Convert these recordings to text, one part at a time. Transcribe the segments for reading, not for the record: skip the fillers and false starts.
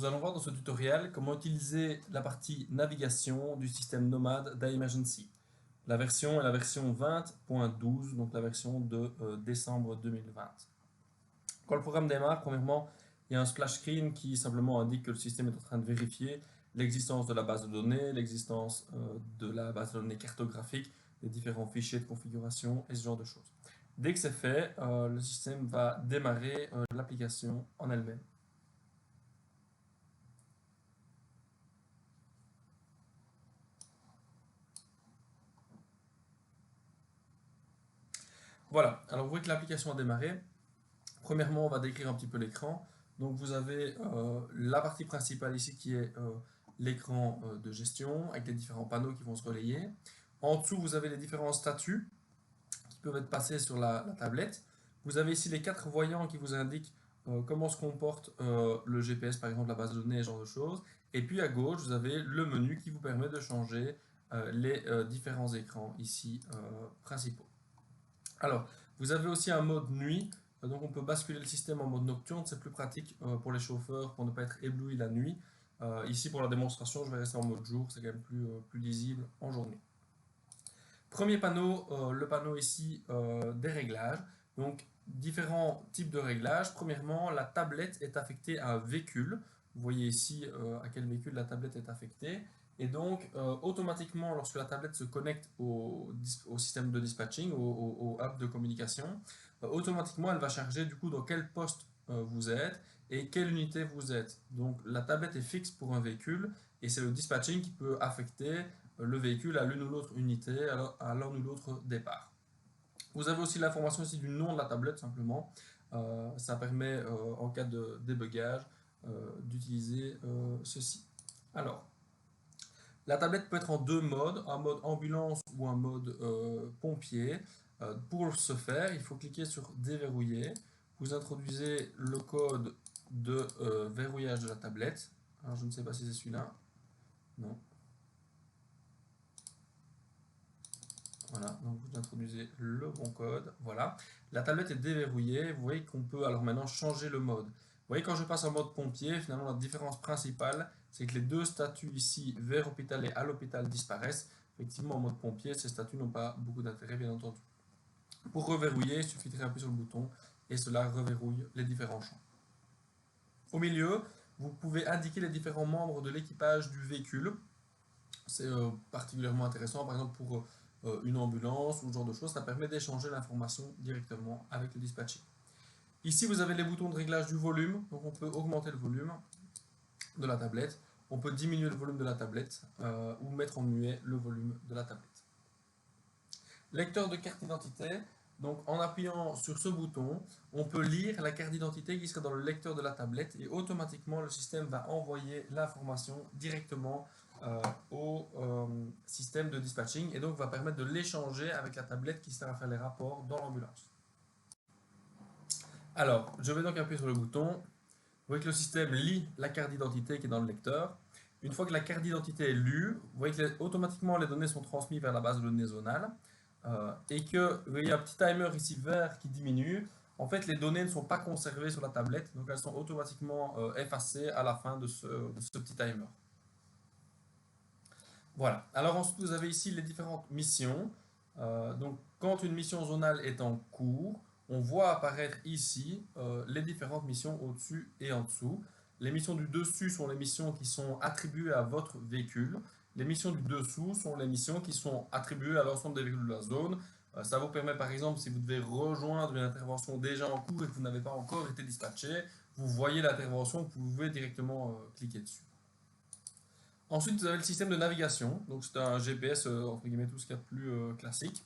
nous allons voir dans ce tutoriel comment utiliser la partie navigation du système Nomad d'iMergency. La version est la version 20.12, donc la version de décembre 2020. Quand le programme démarre, premièrement, il y a un splash screen qui simplement indique que le système est en train de vérifier l'existence de la base de données, l'existence de la base de données cartographique, des différents fichiers de configuration et ce genre de choses. Dès que c'est fait, le système va démarrer l'application en elle-même. Voilà, alors vous voyez que l'application a démarré. Premièrement, on va décrire un petit peu l'écran. Donc vous avez la partie principale ici qui est l'écran de gestion avec les différents panneaux qui vont se relayer. En dessous, vous avez les différents statuts qui peuvent être passés sur la tablette. Vous avez ici les 4 voyants qui vous indiquent comment se comporte le GPS, par exemple la base de données, ce genre de choses. Et puis à gauche, vous avez le menu qui vous permet de changer les différents écrans ici principaux. Alors, vous avez aussi un mode nuit, donc on peut basculer le système en mode nocturne, c'est plus pratique pour les chauffeurs pour ne pas être ébloui la nuit. Ici pour la démonstration, je vais rester en mode jour, c'est quand même plus lisible en journée. Premier panneau, le panneau ici des réglages. Donc différents types de réglages. Premièrement, la tablette est affectée à un véhicule. Vous voyez ici à quel véhicule la tablette est affectée. Et donc, automatiquement, lorsque la tablette se connecte au système de dispatching, au hub de communication, automatiquement, elle va charger du coup dans quel poste vous êtes et quelle unité vous êtes. Donc, la tablette est fixe pour un véhicule et c'est le dispatching qui peut affecter le véhicule à l'une ou l'autre unité, à l'un ou l'autre départ. Vous avez aussi l'information ici du nom de la tablette, simplement. Ça permet, en cas de débugage, d'utiliser ceci. Alors, la tablette peut être en deux modes, un mode ambulance ou un mode pompier. Pour ce faire, il faut cliquer sur déverrouiller. Vous introduisez le code de verrouillage de la tablette. Alors, je ne sais pas si c'est celui-là. Non. Voilà, donc vous introduisez le bon code. Voilà. La tablette est déverrouillée. Vous voyez qu'on peut alors maintenant changer le mode. Vous voyez, quand je passe en mode pompier, finalement, la différence principale, c'est que les deux statuts ici, vers hôpital et à l'hôpital, disparaissent. Effectivement, en mode pompier, ces statuts n'ont pas beaucoup d'intérêt, bien entendu. Pour reverrouiller, il suffit de appuyer sur le bouton et cela reverrouille les différents champs. Au milieu, vous pouvez indiquer les différents membres de l'équipage du véhicule. C'est particulièrement intéressant, par exemple, pour une ambulance ou ce genre de choses. Ça permet d'échanger l'information directement avec le dispatcher. Ici, vous avez les boutons de réglage du volume. Donc, on peut augmenter le volume de la tablette. On peut diminuer le volume de la tablette ou mettre en muet le volume de la tablette. Lecteur de carte d'identité. Donc, en appuyant sur ce bouton, on peut lire la carte d'identité qui sera dans le lecteur de la tablette et automatiquement, le système va envoyer l'information directement au système de dispatching et donc va permettre de l'échanger avec la tablette qui sert à faire les rapports dans l'ambulance. Alors, je vais donc appuyer sur le bouton. Vous voyez que le système lit la carte d'identité qui est dans le lecteur. Une fois que la carte d'identité est lue, vous voyez que automatiquement les données sont transmises vers la base de données zonale et que vous voyez un petit timer ici vert qui diminue. En fait, les données ne sont pas conservées sur la tablette, donc elles sont automatiquement effacées à la fin de ce petit timer. Voilà. Alors ensuite, vous avez ici les différentes missions. Donc, quand une mission zonale est en cours, on voit apparaître ici les différentes missions au-dessus et en dessous. Les missions du dessus sont les missions qui sont attribuées à votre véhicule. Les missions du dessous sont les missions qui sont attribuées à l'ensemble des véhicules de la zone. Ça vous permet par exemple, si vous devez rejoindre une intervention déjà en cours et que vous n'avez pas encore été dispatché, vous voyez l'intervention, vous pouvez directement cliquer dessus. Ensuite, vous avez le système de navigation. Donc, c'est un GPS, entre guillemets, tout ce qu'il y a de plus classique.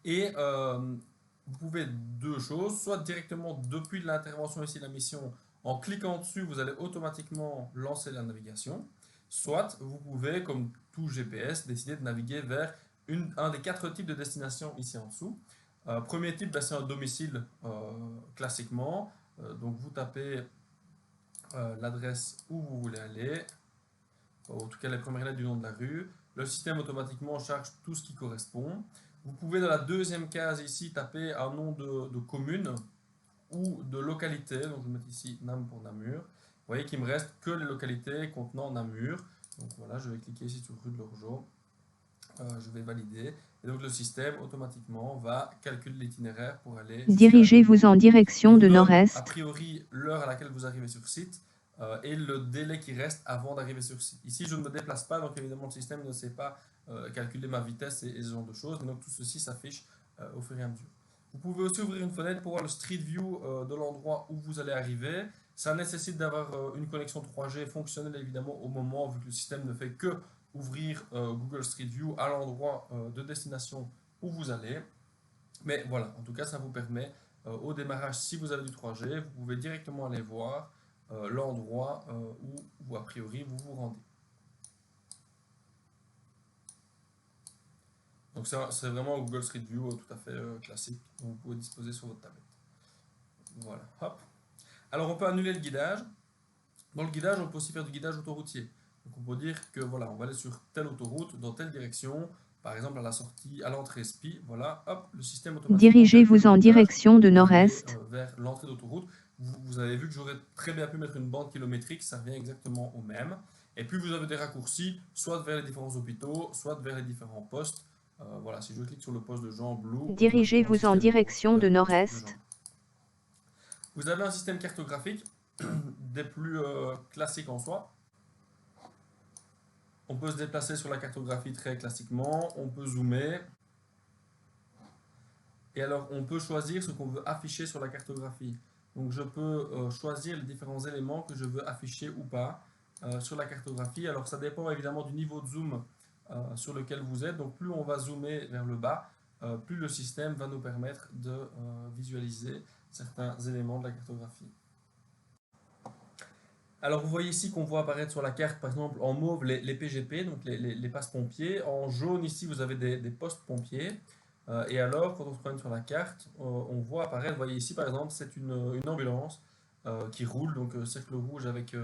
Et vous pouvez deux choses, soit directement depuis l'intervention ici de la mission, en cliquant dessus, vous allez automatiquement lancer la navigation. Soit vous pouvez, comme tout GPS, décider de naviguer vers un des 4 types de destinations ici en dessous. Premier type, c'est un domicile classiquement. Donc, vous tapez l'adresse où vous voulez aller. En tout cas les premières lettres du nom de la rue. Le système automatiquement charge tout ce qui correspond. Vous pouvez dans la deuxième case ici taper un nom de commune ou de localité. Donc je vais mettre ici Nam pour Namur. voyez qu'il me reste que les localités contenant Namur. Donc voilà, je vais cliquer ici sur rue de l'Orgeau. Je vais valider. Et donc le système automatiquement va calculer l'itinéraire pour aller jusqu'à la Dirigez-vous en Il direction vous de donne a nord-est. priori l'heure à laquelle vous arrivez sur site et le délai qui reste avant d'arriver sur site. Ici, je ne me déplace pas, donc évidemment le système ne sait pas calculer ma vitesse et ce genre de choses. Mais donc tout ceci s'affiche au fur et à mesure. Vous pouvez aussi ouvrir une fenêtre pour voir le Street View de l'endroit où vous allez arriver. Ça nécessite d'avoir une connexion 3G fonctionnelle évidemment au moment, vu que le système ne fait que ouvrir Google Street View à l'endroit de destination où vous allez. Mais voilà, en tout cas, ça vous permet au démarrage, si vous avez du 3G, vous pouvez directement aller voir l'endroit où, a priori, vous vous rendez. Donc ça, c'est vraiment un Google Street View tout à fait classique que vous pouvez disposer sur votre tablette. Voilà, hop. Alors on peut annuler le guidage. Dans le guidage, on peut aussi faire du guidage autoroutier. Donc on peut dire que voilà, on va aller sur telle autoroute, dans telle direction, par exemple à la sortie, à l'entrée SPI, voilà, hop, le système automatiquement calcule Dirigez-vous le en guidage direction de pour aller nord-est. vers l'entrée d'autoroute. Vous avez vu que j'aurais très bien pu mettre une bande kilométrique, ça revient exactement au même. Et puis vous avez des raccourcis, soit vers les différents hôpitaux, soit vers les différents postes. Voilà, si je clique sur le poste de Jean Blou, automatiquement le Dirigez-vous en système me direction de vers le poste de Jean nord-est. Blou. Vous avez un système cartographique des plus classiques en soi. On peut se déplacer sur la cartographie très classiquement, on peut zoomer. Et alors, on peut choisir ce qu'on veut afficher sur la cartographie. Donc, je peux choisir les différents éléments que je veux afficher ou pas sur la cartographie. Alors, ça dépend évidemment du niveau de zoom sur lequel vous êtes. Donc, plus on va zoomer vers le bas, plus le système va nous permettre de visualiser certains éléments de la cartographie. Alors, vous voyez ici qu'on voit apparaître sur la carte, par exemple, en mauve, les PGP, donc les passes pompiers. En jaune, ici, vous avez des postes pompiers. Et alors, quand on se promène sur la carte, on voit apparaître, vous voyez ici, par exemple, c'est une ambulance qui roule, donc cercle rouge avec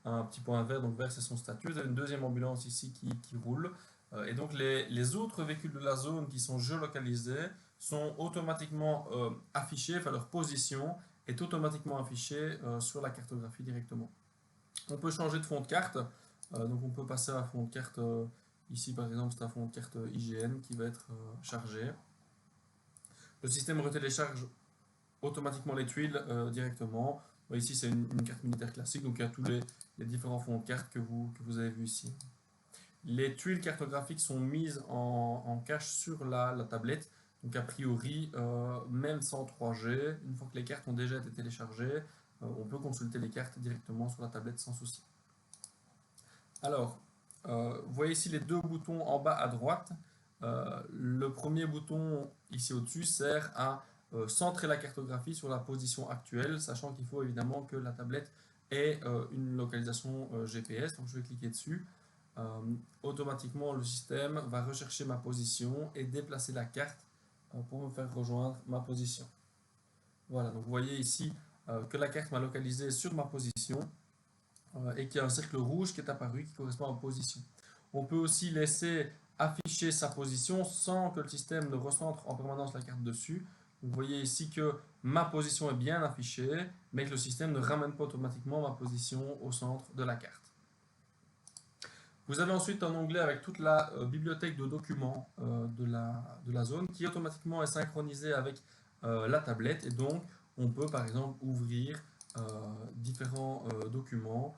un petit point vert, donc vert, c'est son statut. Vous avez une deuxième ambulance ici qui roule. Et donc, les autres véhicules de la zone qui sont géolocalisés sont automatiquement affichés, enfin, leur position est automatiquement affichée sur la cartographie directement. On peut changer de fond de carte, donc on peut passer à un fond de carte, ici par exemple c'est un fond de carte IGN qui va être chargé. Le système retélécharge automatiquement les tuiles directement. Ici c'est une carte militaire classique, donc il y a tous les différents fonds de carte que vous avez vu ici. Les tuiles cartographiques sont mises en cache sur la tablette, donc a priori, même sans 3G, une fois que les cartes ont déjà été téléchargées, on peut consulter les cartes directement sur la tablette sans souci. Alors, vous voyez ici les deux boutons en bas à droite. Le premier bouton ici au-dessus sert à centrer la cartographie sur la position actuelle, sachant qu'il faut évidemment que la tablette ait une localisation GPS. Donc je vais cliquer dessus. Automatiquement, le système va rechercher ma position et déplacer la carte pour me faire rejoindre ma position. Voilà, donc vous voyez ici que la carte m'a localisé sur ma position et qu'il y a un cercle rouge qui est apparu qui correspond à ma position. On peut aussi laisser afficher sa position sans que le système ne recentre en permanence la carte dessus. Vous voyez ici que ma position est bien affichée, mais que le système ne ramène pas automatiquement ma position au centre de la carte. Vous avez ensuite un onglet avec toute la bibliothèque de documents de la zone qui automatiquement est synchronisée avec la tablette et donc on peut par exemple ouvrir différents documents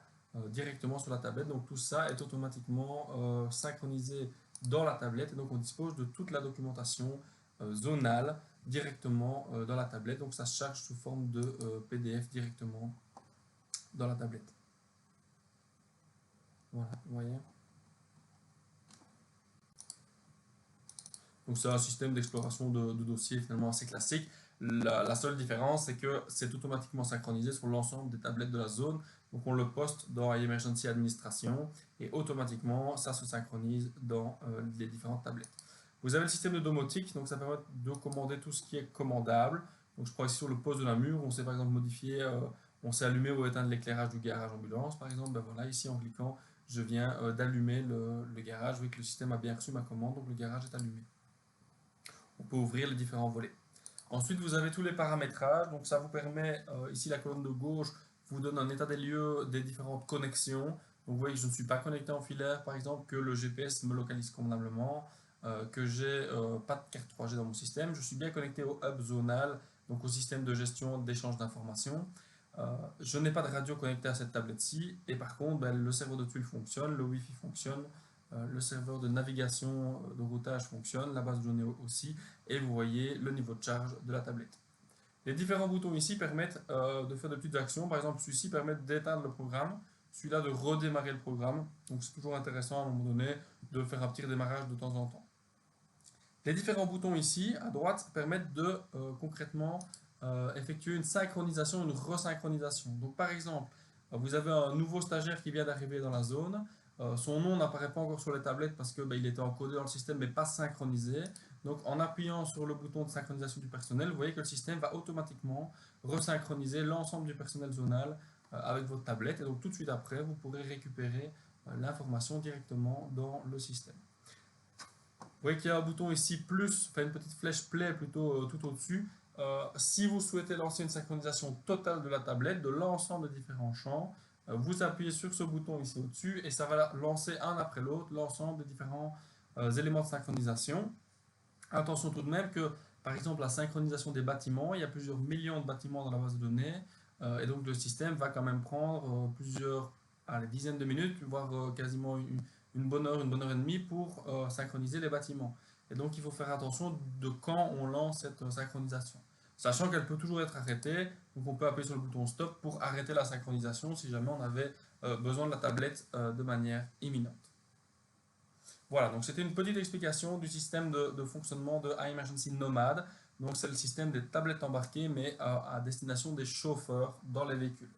directement sur la tablette. Donc tout ça est automatiquement synchronisé dans la tablette et donc on dispose de toute la documentation zonale directement dans la tablette. Donc ça se charge sous forme de PDF directement dans la tablette. Voilà, vous voyez. Donc c'est un système d'exploration de dossiers finalement assez classique. La seule différence, c'est que c'est automatiquement synchronisé sur l'ensemble des tablettes de la zone. Donc on le poste dans Emergency Administration et automatiquement ça se synchronise dans les différentes tablettes. Vous avez le système de domotique, donc ça permet de commander tout ce qui est commandable. Donc je prends ici sur le poste de la mur, on sait par exemple modifier, on sait allumer ou éteindre l'éclairage du garage ambulance par exemple. Ben voilà, ici en cliquant, je viens d'allumer le garage, vous voyez que le système a bien reçu ma commande, donc le garage est allumé. On peut ouvrir les différents volets. Ensuite, vous avez tous les paramétrages. Donc, ça vous permet, ici la colonne de gauche, vous donne un état des lieux des différentes connexions. Donc vous voyez que je ne suis pas connecté en filaire par exemple, que le GPS me localise convenablement, que j'ai pas de carte 3G dans mon système. Je suis bien connecté au hub zonal, donc au système de gestion d'échange d'informations. Je n'ai pas de radio connectée à cette tablette-ci, et par contre ben, le serveur de tuile fonctionne, le Wi-Fi fonctionne, le serveur de navigation, de routage fonctionne, la base de données aussi, et vous voyez le niveau de charge de la tablette. Les différents boutons ici permettent de faire de petites actions. Par exemple, celui-ci permet d'éteindre le programme, celui-là de redémarrer le programme. Donc c'est toujours intéressant à un moment donné de faire un petit redémarrage de temps en temps. Les différents boutons ici à droite permettent de concrètement effectuer une synchronisation, une resynchronisation. Donc par exemple, vous avez un nouveau stagiaire qui vient d'arriver dans la zone. Son nom n'apparaît pas encore sur les tablettes parce qu'il était encodé dans le système mais pas synchronisé. Donc en appuyant sur le bouton de synchronisation du personnel, vous voyez que le système va automatiquement resynchroniser l'ensemble du personnel zonal avec votre tablette. Et donc tout de suite après, vous pourrez récupérer l'information directement dans le système. Vous voyez qu'il y a un bouton ici plus, enfin une petite flèche play plutôt tout au-dessus. Si vous souhaitez lancer une synchronisation totale de la tablette, de l'ensemble des différents champs, vous appuyez sur ce bouton ici au-dessus et ça va lancer un après l'autre l'ensemble des différents éléments de synchronisation. Attention tout de même que, par exemple, la synchronisation des bâtiments, il y a plusieurs millions de bâtiments dans la base de données, et donc le système va quand même prendre plusieurs dizaines de minutes, voire quasiment une bonne heure et demie pour synchroniser les bâtiments. Et donc il faut faire attention de quand on lance cette synchronisation. Sachant qu'elle peut toujours être arrêtée, donc on peut appuyer sur le bouton stop pour arrêter la synchronisation si jamais on avait besoin de la tablette de manière imminente. Voilà, donc c'était une petite explication du système de fonctionnement de iEmergency Nomad. Donc c'est le système des tablettes embarquées, mais à destination des chauffeurs dans les véhicules.